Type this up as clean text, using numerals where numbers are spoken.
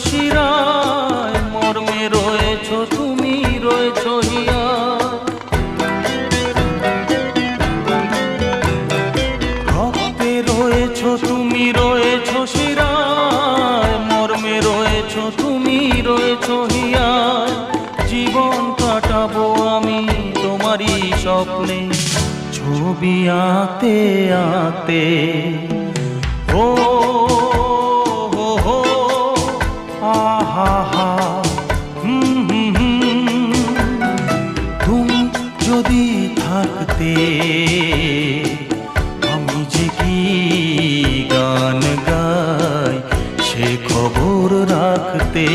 শিরায়, মর্মে রয়েছ তুমি, রয়েছ হিয়ায়। রক্তে রয়েছ তুমি, রয়েছ শিরায়, মর্মে রয়েছ তুমি, রয়েছ হিয়ায়। জীবন কাটাবো আমি তোমারই স্বপ্নে, ছবি আঁকতে আঁকতে। ও হো হো, আহা হা, তুমি যদি থাকতে আমি যে কি গান গাই সে খবর রাখতে।